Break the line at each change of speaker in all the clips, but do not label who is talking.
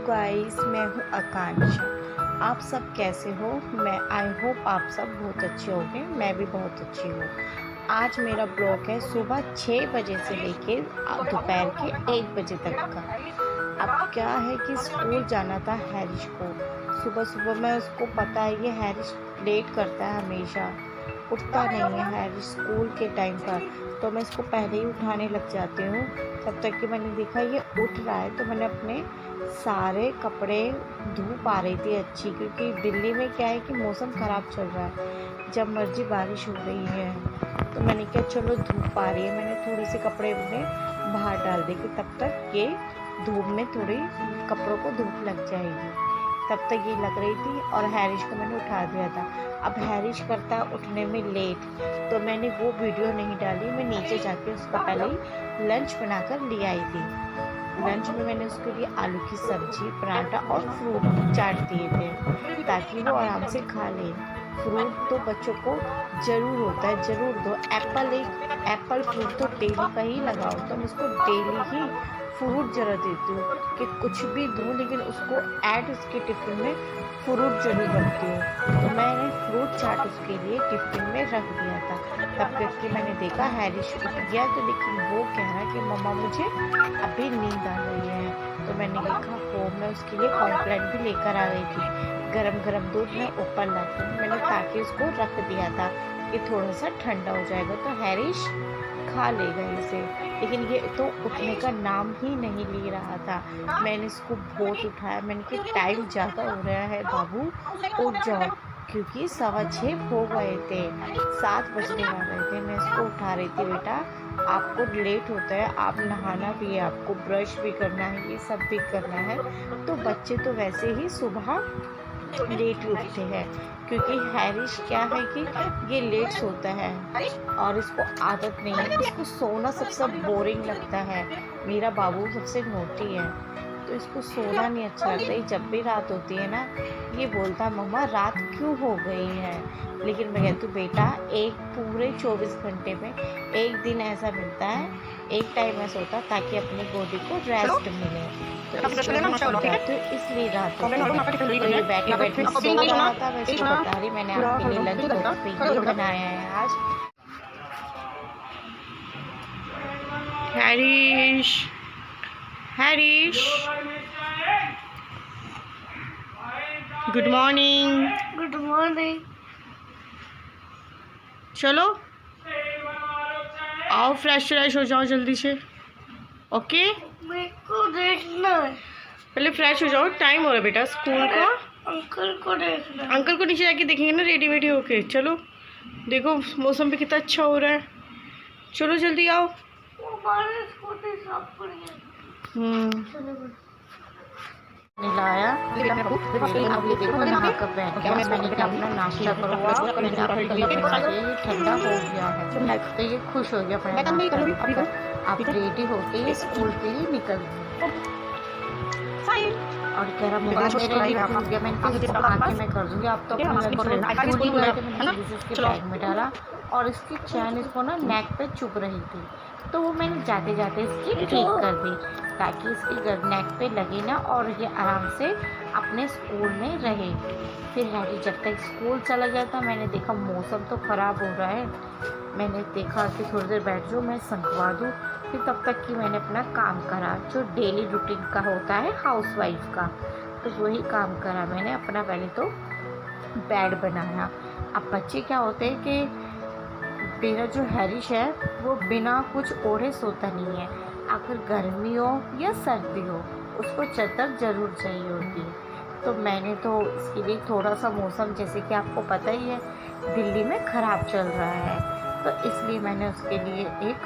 Guys, मैं हूँ आकांक्षा। आप सब कैसे हो? मैं आई होप आप सब बहुत अच्छे होंगे। मैं भी बहुत अच्छी हूँ। आज मेरा ब्लॉग है सुबह 6 बजे से लेके दोपहर के 1 बजे तक का। अब क्या है कि स्कूल जाना था हैरिश को। सुबह सुबह मैं उसको पता है, ये हैरिश लेट करता है हमेशा, उठता नहीं है हैरिश स्कूल के टाइम पर। तो मैं इसको पहले ही उठाने लग जाती हूँ। तब तक कि मैंने देखा ये उठ रहा है, तो मैंने अपने सारे कपड़े, धूप आ रही थी अच्छी, क्योंकि दिल्ली में क्या है कि मौसम ख़राब चल रहा है, जब मर्जी बारिश हो रही है। तो मैंने कहा चलो धूप आ रही है, मैंने थोड़ी सी कपड़े अपने बाहर डाल दी कि तब तक ये धूप में थोड़ी कपड़ों को धूप लग जाएगी। तब तक ये लग रही थी और हैरिश को मैंने उठा दिया था। अब हैरिश करता उठने में लेट, तो मैंने वो वीडियो नहीं डाली। मैं नीचे जाके उसका पहले ही लंच बनाकर ले आई थी। लंच में मैंने उसके लिए आलू की सब्जी, पराठा और फ्रूट चाट दिए थे ताकि वो आराम से खा ले। फ्रूट तो बच्चों को ज़रूर होता है, ज़रूर दो। एप्पल फ्रूट तो डेली का ही लगाओ, तो मैं उसको डेली ही फ्रूट ज़रा देती हूँ कि कुछ भी दूँ, लेकिन उसको ऐड उसके टिफ़िन में फ्रूट ज़रूर रखती हूँ। तो मैंने फ्रूट चाट उसके लिए टिफ़िन में रख दिया था। तब तक कि मैंने देखा हैरिश उठ गया, तो लेकिन वो कह रहा कि मम्मा मुझे अभी नींद आ रही है। तो मैंने देखा हो, मैं उसके लिए कॉम्प्लेन भी लेकर आ गई थी। गरम गरम दूध में ऊपर लाती हूँ मैंने, ताकि उसको रख दिया था कि थोड़ा सा ठंडा हो जाएगा तो हैरिश खा लेगा इसे। लेकिन ये तो उठने का नाम ही नहीं ले रहा था। मैंने इसको बहुत उठाया, मैंने कहा टाइम ज़्यादा हो रहा है बाबू, उठ जाओ, क्योंकि 6:15 हो गए थे, 7 बजने वाले थे। मैं इसको उठा रही थी, बेटा आपको लेट होता है, आप नहाना भी है, आपको ब्रश भी करना है, ये सब भी करना है। तो बच्चे तो वैसे ही सुबह लेट उठते हैं, क्योंकि हैरिश क्या है कि ये लेट सोता है और इसको आदत नहीं है। इसको सोना सबसे बोरिंग लगता है। मेरा बाबू सबसे नोटी है, तो इसको सोना नहीं अच्छा लगता है। जब भी रात होती है ना, ये बोलता है मम्मा रात क्यों हो गई है। लेकिन मैं कहती हूँ बेटा, एक पूरे 24 घंटे में एक दिन ऐसा मिलता है, एक टाइम ऐसा होता है ताकि अपनी बॉडी को रेस्ट मिले। तो इसलिए रात को ये बैठे बैठे सो रहा था। मैं इसको बता रही, मैंने आपके लिए लंच बॉक्स पे ये बनाया है आज। हैरिश, हैरिश, गुड मॉर्निंग।
Good morning.
चलो आओ, फ्रेश हो जाओ जल्दी से। ओके,
मेरे को देखना है।
पहले फ्रेश हो जाओ, टाइम हो रहा है बेटा स्कूल का।
अंकल को देखना है।
अंकल को नीचे जाके देखेंगे ना, रेडी वेडी होके। चलो देखो मौसम भी कितना अच्छा हो रहा है। चलो जल्दी आओ।
वो बारिश होती सब बढ़िया।
नहलाया, अब ये देखो नहा कर बैठ गया। मैंने कहा अपना नाश्ता करूँगा, ये ठंडा हो गया है, तो ये खुश हो गया अपने। आप रेडी होके स्कूल के लिए निकल गए और कह रहा मम्मा मेरे लिए हो गया। मैंने मैं कर दूँगी, आप तो इसके बैग में डाला और इसकी चैन इसको ना नेक पे चुभ रही थी, तो वो मैंने जाते जाते इसकी ठीक कर दी ताकि इसकी नेक पे लगे ना और ये आराम से अपने स्कूल में रहे। फिर हैरी जब तक स्कूल चला गया था, मैंने देखा मौसम तो ख़राब हो रहा है, मैंने देखा कि थोड़ी देर बैठ जाऊँ, मैं संगवा दूँ। फिर तब तक कि मैंने अपना काम करा जो डेली रूटीन का होता है हाउसवाइफ का, तो वही काम करा मैंने अपना। पहले तो बेड बनाया। अब बच्चे क्या होते हैं कि मेरा जो हैरिश है वो बिना कुछ ओढ़े सोता नहीं है। अगर गर्मी हो या सर्दी हो, उसको चादर ज़रूर चाहिए होती है। तो मैंने तो इसके लिए थोड़ा सा मौसम, जैसे कि आपको पता ही है दिल्ली में ख़राब चल रहा है, तो इसलिए मैंने उसके लिए एक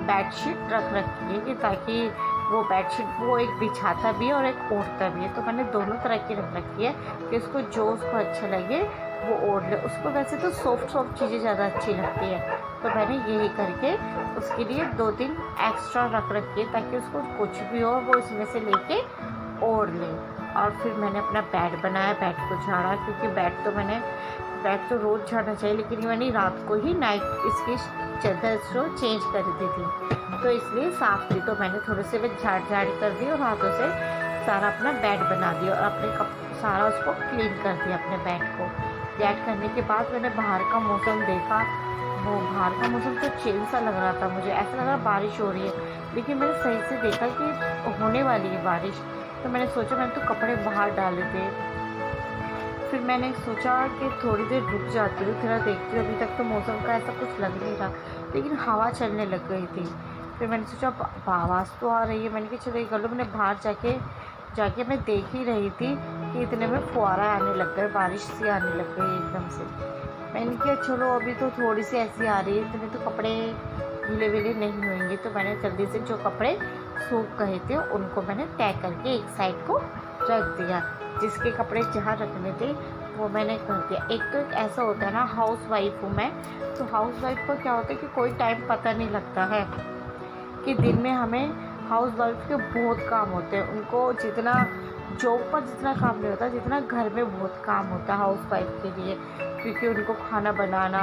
बेडशीट रख रखी है कि ताकि वो बेडशीट वो एक बिछाता भी है और एक ओढ़ता भी है। तो मैंने दोनों तरह की रख रखी है कि उसको जो उसको अच्छा लगे वो ओढ़ ले। उसको वैसे तो सॉफ्ट चीज़ें ज़्यादा अच्छी लगती है, तो मैंने यही करके उसके लिए 2-3 एक्स्ट्रा रख रखी है ताकि उसको कुछ भी हो वो इसमें से लेके ओढ़ ले। और फिर मैंने अपना बेड बनाया, बेड को झाड़ा, क्योंकि बेड तो रोज़ झाड़ना चाहिए, लेकिन मैंने रात को ही नाइट इसकी चादर को चेंज कर दी थी, तो इसलिए साफ़ थी। तो मैंने थोड़े से झाड़ कर दी और हाथों से सारा अपना बेड बना दिया और अपने सारा उसको क्लीन कर दिया अपने बेड को। दैट करने के बाद मैंने बाहर का मौसम देखा। वो बाहर का मौसम तो चिल सा लग रहा था, मुझे ऐसा लग रहा बारिश हो रही है, लेकिन मैंने सही से देखा कि होने वाली है बारिश। तो मैंने सोचा मैंने तो कपड़े बाहर डाले थे। फिर मैंने सोचा कि थोड़ी देर रुक जाती हूँ, थोड़ा देखती हूँ। अभी तक तो मौसम का ऐसा कुछ लग नहीं रहा, लेकिन हवा चलने लग गई थी। फिर मैंने सोचा आवाज़ तो आ रही है, मैंने कहा चलो ये कर लो। मैंने बाहर जाके मैं देख ही रही थी कि इतने में फुहारा आने लग गए, बारिश सी आने लग गई एकदम से। मैंने कहा चलो अभी तो थोड़ी सी ऐसी आ रही है, इतने तो कपड़े गीले वीले नहीं होंगे। तो मैंने जल्दी से जो कपड़े सूख गए थे उनको मैंने तय करके एक साइड को रख दिया। जिसके कपड़े जहाँ रखने थे वो मैंने कर दिया। एक तो एक ऐसा होता है ना, हाउस वाइफ हूँ मैं, तो हाउस वाइफ को क्या होता है कि कोई टाइम पता नहीं लगता है कि दिन में हमें हाउस वाइफ के बहुत काम होते हैं। उनको जितना जॉब पर जितना काम नहीं होता, जितना घर में बहुत काम होता है हाउस वाइफ के लिए, क्योंकि उनको खाना बनाना,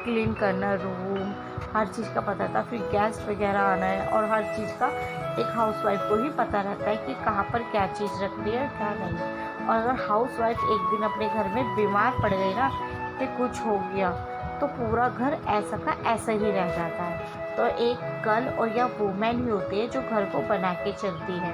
क्लीन करना रूम, हर चीज़ का पता था। फिर गेस्ट वगैरह आना है और हर चीज़ का एक हाउस वाइफ को ही पता रहता है कि कहाँ पर क्या चीज़ रखनी है क्या नहीं। और अगर हाउस वाइफ एक दिन अपने घर में बीमार पड़ गई ना कि कुछ हो गया, तो पूरा घर ऐसा का ऐसा ही रह जाता है। तो एक गर्ल और या वुमेन ही होती है जो घर को बना के चलती है,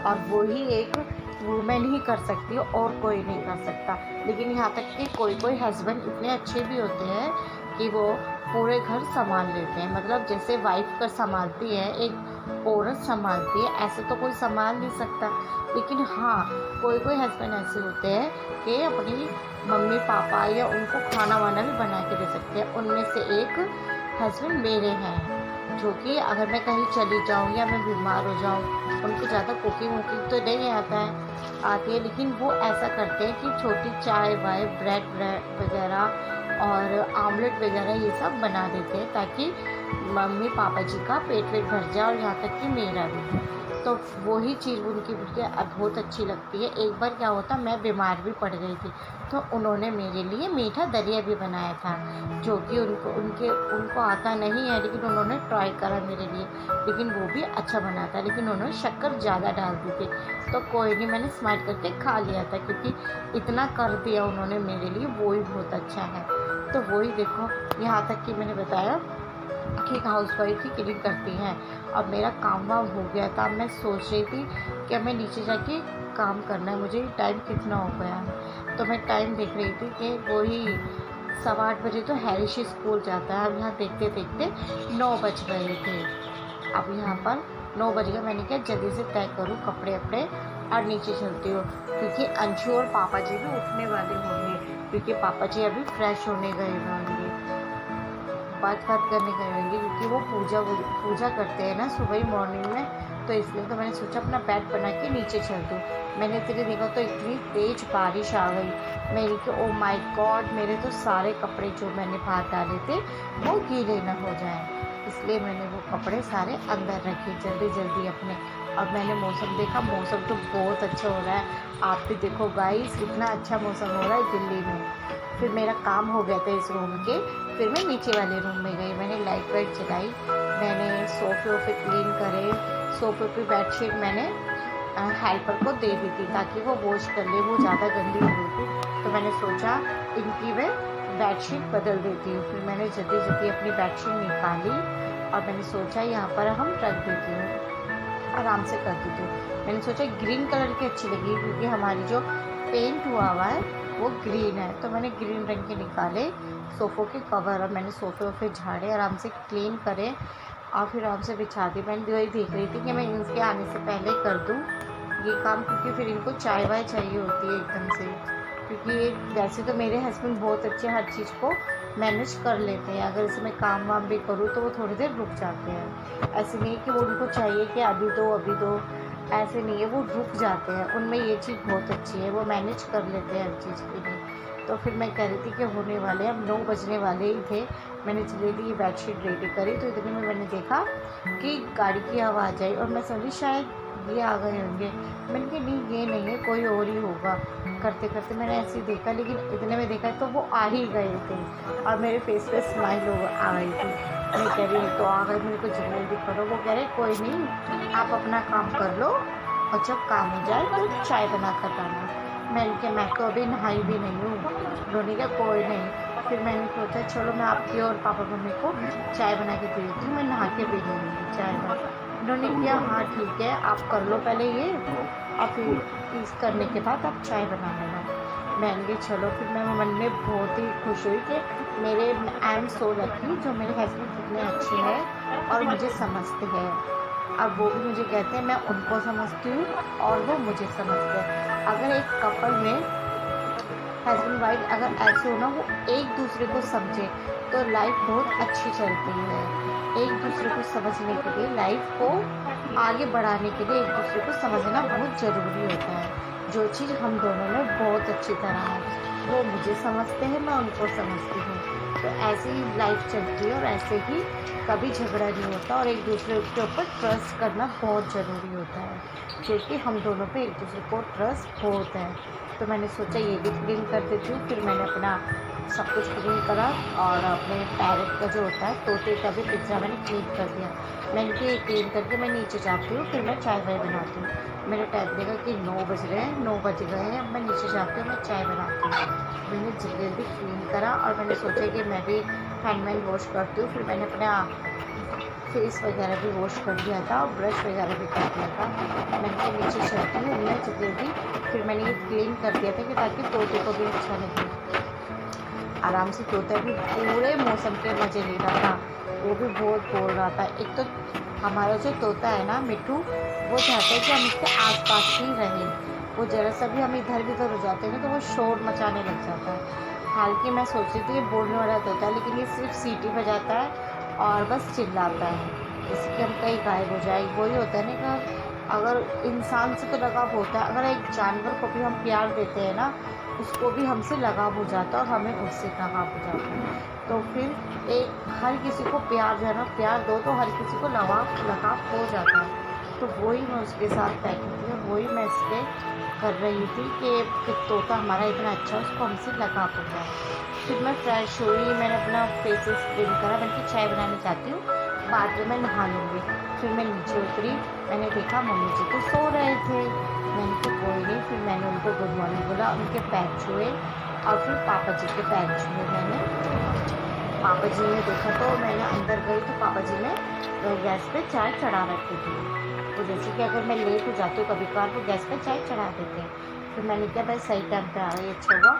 और वो ही एक वुमेन ही कर सकती है और कोई नहीं कर सकता। लेकिन यहाँ तक कि कोई हस्बैंड इतने अच्छे भी होते हैं कि वो पूरे घर संभाल लेते हैं। मतलब जैसे वाइफ का संभालती है एक औरत संभालती है, ऐसे तो कोई संभाल नहीं सकता। लेकिन हाँ, कोई हस्बैंड ऐसे होते हैं कि अपनी मम्मी पापा या उनको खाना वाना भी बना के दे सकते हैं। उनमें से एक हस्बैंड मेरे हैं, जो कि अगर मैं कहीं चली जाऊँ या मैं बीमार हो जाऊँ, उनको ज़्यादा कुकिंग वुकिंग तो नहीं आती है, लेकिन वो ऐसा करते हैं कि छोटी चाय वाय ब्रेड वगैरह और आमलेट वगैरह ये सब बना देते हैं, ताकि मम्मी पापा जी का पेट भर जाए और यहाँ तक कि मेरा भी। तो वही चीज़ उनकी मुझे बहुत अच्छी लगती है। एक बार क्या होता, मैं बीमार भी पड़ गई थी, तो उन्होंने मेरे लिए मीठा दलिया भी बनाया था, जो कि उनको आता नहीं है, लेकिन उन्होंने ट्राई करा मेरे लिए, लेकिन वो भी अच्छा बना था। लेकिन उन्होंने शक्कर ज़्यादा डाल दी थी, तो कोई नहीं, मैंने स्माइल करके खा लिया था, क्योंकि इतना कर दिया उन्होंने मेरे लिए, वो ही बहुत अच्छा है। तो वही देखो, यहाँ तक कि मैंने बताया कि हाउस वाइफ ही क्लीन करती हैं। अब मेरा काम वाम हो गया था, मैं सोच रही थी कि हमें नीचे जाके काम करना है। मुझे टाइम कितना हो गया, तो मैं टाइम देख रही थी कि वही 8:15 बजे तो हैरिश स्कूल जाता है। अब यहाँ देखते देखते 9 बज गए थे। अब यहाँ पर 9 बज गए, मैंने कहा जल्दी से तय करूँ कपड़े अपने और नीचे चलती हूँ, क्योंकि अंशु और पापा जी भी उठने वाले होंगे, क्योंकि पापा जी अभी फ्रेश होने गए होंगे, बात करने गए होंगे, क्योंकि वो पूजा करते हैं ना सुबह ही मॉर्निंग में। तो इसलिए तो मैंने सोचा अपना बेड बना के नीचे चल दूँ। मैंने तेरे देखा तो इतनी तेज़ बारिश आ गई, मैंने कहा ओ माय गॉड, मेरे तो सारे कपड़े जो मैंने बाहर डाले थे वो गीले ना हो जाएं। इसलिए मैंने वो कपड़े सारे अंदर रखे जल्दी अपने। और मैंने मौसम देखा, मौसम तो बहुत अच्छा हो रहा है। आप भी देखो गाइस, इतना अच्छा मौसम हो रहा है दिल्ली में। फिर मेरा काम हो गया था इस रूम के, फिर मैं नीचे वाले रूम में गई, मैंने लाइट वाइट जलाई, मैंने सोफे वोफे क्लीन करे। सोफे पे बेडशीट मैंने हेल्पर को दे दी थी ताकि वो वॉश कर ले, वो ज़्यादा गंदी हो गई थी। तो मैंने सोचा इनकी मैं बेडशीट बदल देती हूँ। फिर मैंने जल्दी अपनी बेडशीट निकाली और मैंने सोचा यहाँ पर हम रख देती हूँ, आराम से कर देती हूँ। मैंने सोचा ग्रीन कलर की अच्छी लगी, क्योंकि हमारी जो पेंट हुआ है वो ग्रीन है। तो मैंने ग्रीन रंग के निकाले सोफ़ों के कवर, और मैंने सोफ़े वोफे झाड़े, आराम से क्लीन करे और फिर आराम से बिछा दी। मैंने वही देख रही थी कि मैं इनके आने से पहले कर दूँ ये काम, क्योंकि फिर इनको चाय वाय चाहिए होती है एकदम से। क्योंकि वैसे तो मेरे हस्बैंड बहुत अच्छे हर चीज़ को मैनेज कर लेते हैं, अगर इसमें काम वाम भी करूँ तो वो थोड़ी देर रुक जाते हैं। ऐसे नहीं कि वो उनको चाहिए कि अभी दो, ऐसे नहीं है, वो रुक जाते हैं। उनमें ये चीज़ बहुत अच्छी है, वो मैनेज कर लेते हैं हर चीज़ के लिए। तो फिर मैं कह रही थी कि होने वाले, अब 9 बजने वाले ही थे। मैंने चली थी ये बेडशीट रेडी करी, तो इतने में मैंने देखा कि गाड़ी की आवाज़ आई, और मैं समझी शायद ये आ गए होंगे। मैंने कहा नहीं ये नहीं है, कोई और ही होगा। करते करते मैंने ऐसे ही देखा, लेकिन इतने में देखा तो वो आ ही गए थे और मेरे फेस पे स्माइल आ गई थी। मैं कह रही तो आ गए, मेरे को जल्दी करो। वो कह रहे कोई नहीं, आप अपना काम कर लो, और जब काम हो जाए तो चाय बना कर लाना। मैंने कहा मैं तो अभी नहाई भी नहीं हूँ। उन्होंने कहा कोई नहीं। फिर मैंने सोचा चलो मैं आपकी और पापा मम्मी को चाय बना के दे देती हूँ, मैं नहा के पी लूँगी चाय बना। उन्होंने किया हाँ ठीक है, आप कर लो पहले ये, और फिर इस करने के बाद आप चाय बना लेना। मैंने कहा चलो। फिर मैं मन में बहुत ही खुश हुई कि मेरे आई एम सो लकी जो मेरे हस्बैंड कितने अच्छे हैं और मुझे समझते हैं। अब वो भी मुझे कहते हैं, मैं उनको समझती हूँ और वो मुझे समझते हैं। अगर एक कपल में हस्बैंड वाइफ अगर ऐसे हो ना, वो एक दूसरे को समझे तो लाइफ बहुत अच्छी चलती है। एक दूसरे को समझने के लिए, लाइफ को आगे बढ़ाने के लिए एक दूसरे को समझना बहुत ज़रूरी होता है। जो चीज़ हम दोनों में बहुत अच्छी तरह है, वो मुझे समझते हैं, मैं उनको समझती हूँ। तो ऐसे ही लाइफ चलती है और ऐसे ही कभी झगड़ा नहीं होता और एक दूसरे के ऊपर ट्रस्ट करना बहुत ज़रूरी होता है, क्योंकि हम दोनों पे एक दूसरे को ट्रस्ट बहुत है। तो मैंने सोचा ये भी क्लीन कर देती हूँ। फिर मैंने अपना सब कुछ क्लीन करा और अपने पैरेट का जो होता है तोते का भी पिज्ज़ा मैंने क्लीन कर दिया। मैंने कि क्लीन करके मैं नीचे जाती हूँ, फिर मैं चाय वाय बनाती हूँ। मेरे टाइम देखा कि 9 बज रहे हैं, 9 बज गए हैं, अब मैं नीचे जाती हूँ, मैं चाय बनाती हूँ। मैंने जल्दी क्लीन करा और मैंने सोचा कि मैं भी हैंड वॉश करती हूँ। फिर मैंने अपना फेस वगैरह भी वॉश कर दिया था और ब्रश वगैरह भी कर दिया था। मैंने कहा नीचे चलती हूँ मैं जल्दी। फिर मैंने ये क्लीन कर दिया था कि ताकि तोते को भी अच्छा लगे। आराम से तोता भी पूरे मौसम के मज़े ले रहा था, वो भी बहुत बोल रहा था। एक तो हमारा जो तोता है ना मिट्टू, वो चाहता है कि हम इसके आसपास ही रहें। वो ज़रा सा भी हम इधर उधर हो जाते हैं ना तो वो शोर मचाने लग जाता है। हालांकि मैं सोचती थी ये बोलने वाला तोता है, लेकिन ये सिर्फ सीटी बजाता है और बस चिल्लाता है, जैसे कि हम कहीं गायब हो जाए। वही होता है ना कि अगर इंसान से तो लगाव होता है, अगर एक जानवर को भी हम प्यार देते हैं ना, उसको भी हमसे लगाव हो जाता है और हमें उससे लगाव हो जाता है। तो फिर एक हर किसी को प्यार देना, प्यार दो तो हर किसी को लगाव हो जाता है। तो वही मैं उसके साथ बैठी थी और वही मैं इसके कर रही थी कि तोता हमारा इतना अच्छा है, उसको हमसे लगाव हो जाए। फिर मैं फ्रेश हुई, मैंने अपना फेस क्लीन करा, मैंने चाय बनाने चाहती हूँ, बाद में मैं नहा लूँगी। फिर मैं नीचे उतरी, मैंने देखा मम्मी जी तो सो रहे थे। मैंने कहा कोई नहीं। फिर मैंने उनको गुड मॉर्निंग बोला, उनके पैर छुए और फिर पापा जी के पैर छुए मैंने। पापा जी ने देखा तो मैंने अंदर गई तो पापा जी ने गैस पे चाय चढ़ा रखी थी। तो जैसे कि अगर मैं लेट हो जाती हूँ कभी कभार तो गैस पे चाय चढ़ा देते हैं। फिर मैंने कहा भाई सही टाइम पे आ गई, अच्छा हुआ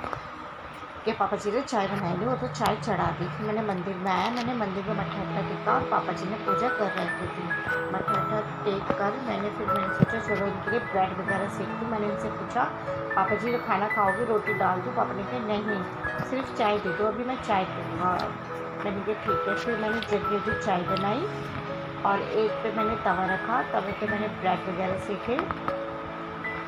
कि पापा जी ने चाय बनाई ली, वो तो चाय चढ़ा दी। फिर मैंने मंदिर में आया, मैंने मंदिर में मत्था वत्था टेका और पापा जी ने पूजा कर रहे थे। मत्था वत्था टेक कर मैंने सोचा चलो इनके लिए ब्रेड वगैरह सेक दूँ। मैंने इनसे पूछा पापा जी जो खाना खाओगे रोटी डाल दूँ? पापा ने कहा नहीं, सिर्फ चाय दे दो, अभी मैं चाय पीऊँगा। मैंने कहा ठीक है। फिर मैंने जल्दी चाय बनाई और एक पे मैंने तवा रखा, तवे पे मैंने ब्रेड वगैरह सेके,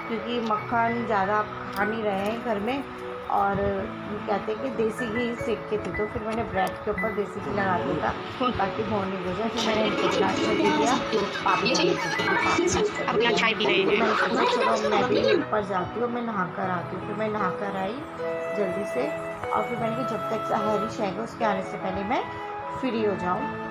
क्योंकि मक्खन ज़्यादा आप खा नहीं रहे हैं घर में और कहते हैं कि देसी घी सेक के थी। तो फिर मैंने ब्रेड के ऊपर देसी घी लगा दिया था ताकि मॉर्निंग हो जाए। फिर मैंने इनको नाश्ता दे दिया, पापा जी
अपना चाय पी रहे हैं।
मैं सोचा चलो मैं भी ऊपर जाती हूँ, मैं नहा कर आती हूँ। फिर मैं नहा कर आई जल्दी से और फिर मैंने कहा जब तक हैरिश आएगा उसके आने से पहले मैं फ्री हो जाऊँ।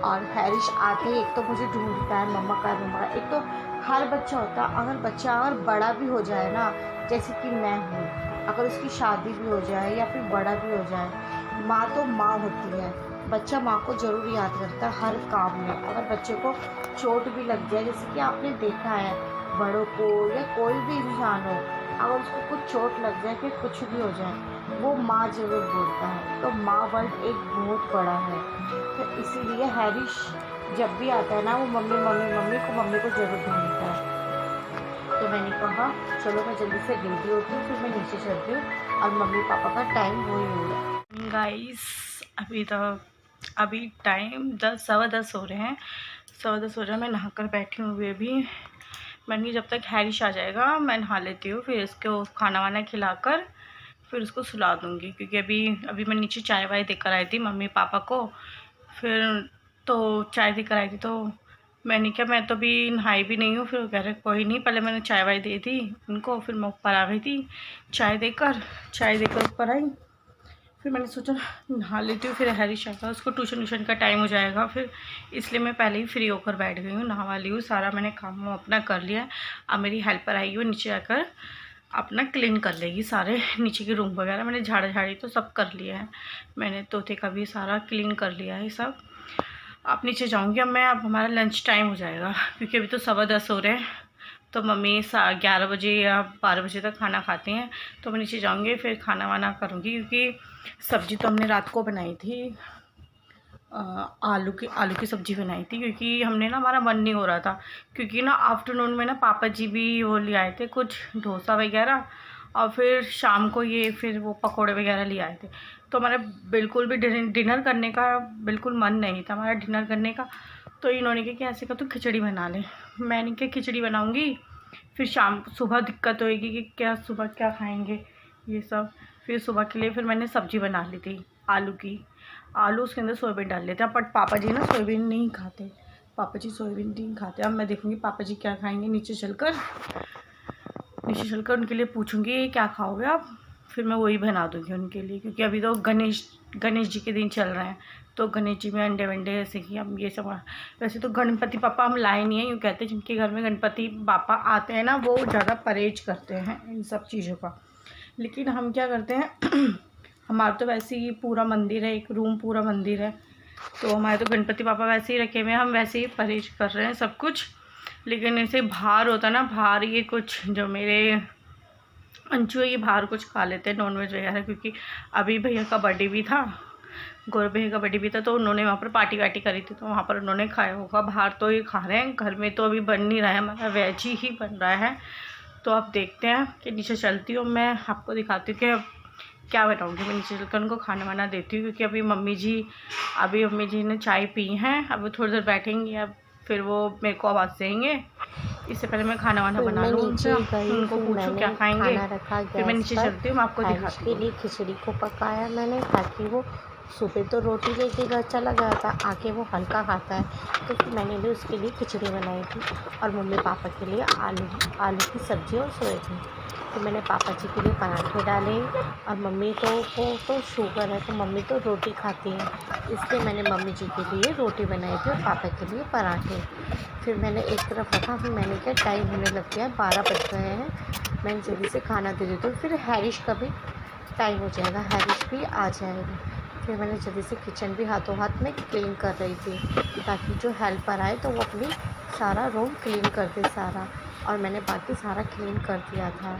और हैरिश आते ही एक तो मुझे ढूंढता है मम्मा का मम्मा का। एक तो हर बच्चा होता है, अगर बच्चा अगर बड़ा भी हो जाए ना, जैसे कि मैं हूँ, अगर उसकी शादी भी हो जाए या फिर बड़ा भी हो जाए, माँ तो माँ होती है। बच्चा माँ को ज़रूर याद करता है हर काम में। अगर बच्चे को चोट भी लग जाए, जैसे कि आपने देखा है बड़ों को या कोई भी इंसान हो, अगर उसको कुछ चोट लग जाए फिर कुछ भी हो जाए, वो माँ ज़रूर बोलता है। तो माँ वर्ड एक बहुत बड़ा है। तो इसीलिए हैरिश जब भी आता है ना, वो मम्मी को ज़रूर ढूंढता है। तो मैंने कहा चलो मैं जल्दी से रेडी होती हूँ, फिर मैं नीचे चलती हूँ और मम्मी पापा का टाइम वही हो रहा है।
गाइस अभी टाइम 10 सवा 10 हो रहे हैं, 10 हो रहे हैं। मैं नहा कर बैठी हूँ अभी। मैंने जब तक हैरिश आ जाएगा मैं नहा लेती हूँ, फिर इसको खाना वाना खिलाकर फिर उसको सुला दूँगी, क्योंकि अभी मैं नीचे चाय वाय देकर आई थी मम्मी पापा को। फिर तो चाय देकर आई थी तो मैंने कहा मैं तो अभी नहाई भी नहीं हूँ। फिर कह रहे कोई नहीं, पहले मैंने चाय वाय दे दी उनको, फिर मैं ऊपर आ गई थी चाय देकर ऊपर आई। फिर मैंने सोचा नहा लेती हूँ, फिर हैरिश आएगा, उसको ट्यूशन का टाइम हो जाएगा, फिर इसलिए मैं पहले ही फ्री होकर बैठ गई हूँ, नहा ली हूँ, सारा मैंने काम अपना कर लिया है। अब मेरी हेल्पर आई हुई नीचे आकर अपना क्लीन कर लेगी सारे नीचे के रूम वगैरह। मैंने झाड़ी तो सब कर लिया है, मैंने तोते का भी सारा क्लीन कर लिया है सब। अब नीचे जाऊँगी अब मैं, अब हमारा लंच टाइम हो जाएगा क्योंकि अभी तो 10:15 हो रहे हैं, तो मम्मी 11 बजे या 12 बजे तक खाना खाती हैं। तो मैं नीचे जाऊँगी फिर खाना वाना करूँगी, क्योंकि सब्ज़ी तो हमने रात को बनाई थी, आलू की सब्ज़ी बनाई थी, क्योंकि हमने ना हमारा मन नहीं हो रहा था, क्योंकि ना आफ्टरनून में ना पापा जी भी वो ले आए थे कुछ डोसा वगैरह, और फिर शाम को ये फिर वो पकोड़े वगैरह ले आए थे। तो हमारा बिल्कुल भी डिनर करने का बिल्कुल मन नहीं था हमारा डिनर करने का। तो इन्होंने कहा कि ऐसे का तो खिचड़ी बना ले। मैंने क्या खिचड़ी बनाऊँगी, फिर सुबह दिक्कत होएगी कि क्या सुबह क्या खाएंगे ये सब। फिर सुबह के लिए फिर मैंने सब्ज़ी बना ली थी आलू उसके अंदर सोयाबीन डाल लेते हैं, बट पापा जी ना सोयाबीन नहीं खाते, पापा जी सोयाबीन नहीं खाते। अब मैं देखूँगी पापा जी क्या खाएंगे, नीचे चलकर उनके लिए पूछूँगी क्या खाओगे आप, फिर मैं वही बना दूँगी उनके लिए, क्योंकि अभी तो गणेश जी के दिन चल रहे हैं, तो गणेश जी में अंडे वंडे जैसे कि हम ये सब। वैसे तो गणपति पापा हम लाए नहीं हैं, यूँ कहते हैं जिनके घर में गणपति पापा आते हैं ना वो ज़्यादा परहेज करते हैं इन सब चीज़ों का। लेकिन हम क्या करते हैं हमारा तो वैसे ही पूरा मंदिर है, एक रूम पूरा मंदिर है, तो हमारे तो गणपति पापा वैसे ही रखे हुए हैं, हम वैसे ही परहेज कर रहे हैं सब कुछ। लेकिन ऐसे बाहर होता ना, बाहर ये कुछ जो मेरे अंशु है ये बाहर कुछ खा लेते हैं नॉनवेज वगैरह, क्योंकि अभी भैया का बर्थडे भी था, गौरव भैया का बर्थडे भी था, तो उन्होंने वहाँ पर पार्टी वार्टी करी थी, तो वहाँ पर उन्होंने खाया होगा। बाहर तो ये खा रहे हैं, घर में तो अभी बन नहीं रहा है, हमारा वेज ही बन रहा है। तो अब देखते हैं कि नीचे चलती हूँ, मैं आपको दिखाती हूँ कि अब क्या बनाऊँगी। मैं नीचे चलकर उनको खाना वाना देती हूँ, क्योंकि अभी मम्मी जी ने चाय पी हैं, अब वो थोड़ी देर बैठेंगी, अब फिर वो मेरे को आवाज़ देंगे। इससे पहले मैं खाना वाना बना लूँ, उनको पूछूँ क्या खाएंगे, फिर मैं नीचे चलती हूँ, मैं आपको दिखाती हूँ।
के लिए खिचड़ी को पकाया मैंने, ताकि वो सुबह तो रोटी लेके घर चला गया था, आके वो हल्का खाता है, तो फिर मैंने भी उसके लिए खिचड़ी बनाई थी, और मम्मी पापा के लिए आलू की सब्ज़ी और सोयाबीन। तो मैंने पापा जी के लिए पराठे डाले, और मम्मी को तो शुगर है, तो मम्मी तो रोटी खाती है, इसलिए मैंने मम्मी जी के लिए रोटी बनाई थी और पापा के लिए पराठे। फिर मैंने एक तरफ रखा, फिर मैंने क्या टाइम होने लग गया है, 12 बज गए हैं, मैंने जल्दी से खाना दे देती हूँ, फिर हैरिश का भी टाइम हो जाएगा, हैरिश भी आ जाएगा। फिर मैंने जल्दी से किचन भी हाथों हाथ में क्लीन कर रही थी, ताकि जो हेल्पर आए तो वो अपनी सारा रूम क्लीन कर दे सारा, और मैंने बाकी सारा क्लीन कर दिया था।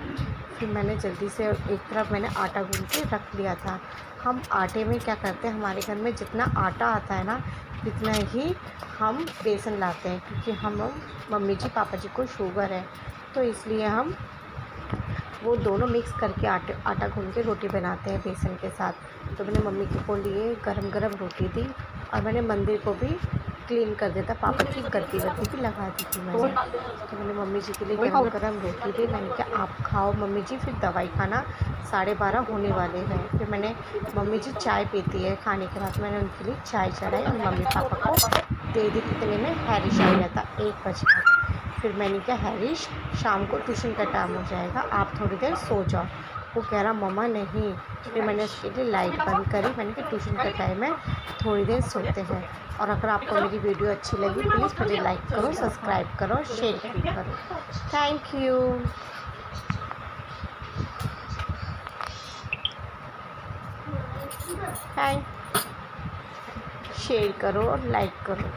फिर मैंने जल्दी से एक तरफ मैंने आटा गूंथ के रख लिया था। हम आटे में क्या करते हैं, हमारे घर में जितना आटा आता है ना इतना ही हम बेसन लाते हैं, क्योंकि हम मम्मी जी पापा जी को शुगर है, तो इसलिए हम वो दोनों मिक्स करके आटा गूंथ के रोटी बनाते हैं बेसन के साथ। तो मैंने मम्मी को लिए गरम रोटी दी, और मैंने मंदिर को भी क्लीन कर देता, पापा की गद्दी भी लगा दी थी मैंने। तो मैंने मम्मी जी के लिए गरम रोटी दी, मैंने कहा आप खाओ मम्मी जी, फिर दवाई खाना 12:30 होने वाले हैं। फिर मैंने मम्मी जी चाय पीती है खाने के बाद, मैंने उनके लिए चाय चढ़ाई और मम्मी पापा को दे दी। कितने में हैरिश आ गया था, 1 बजे। फिर मैंने कहा हैरिश शाम को ट्यूशन का टाइम हो जाएगा, आप थोड़ी देर सो जाओ। वो कह रहा मम्मा नहीं। फिर मैंने उसके लिए लाइट बंद करी, मैंने कहा ट्यूशन का टाइम है, थोड़ी देर सोते हैं। और अगर आपको मेरी वीडियो अच्छी लगी प्लीज़ मुझे लाइक करो, सब्सक्राइब करो, शेयर भी करो। Thank you. शेयर करो और लाइक करो।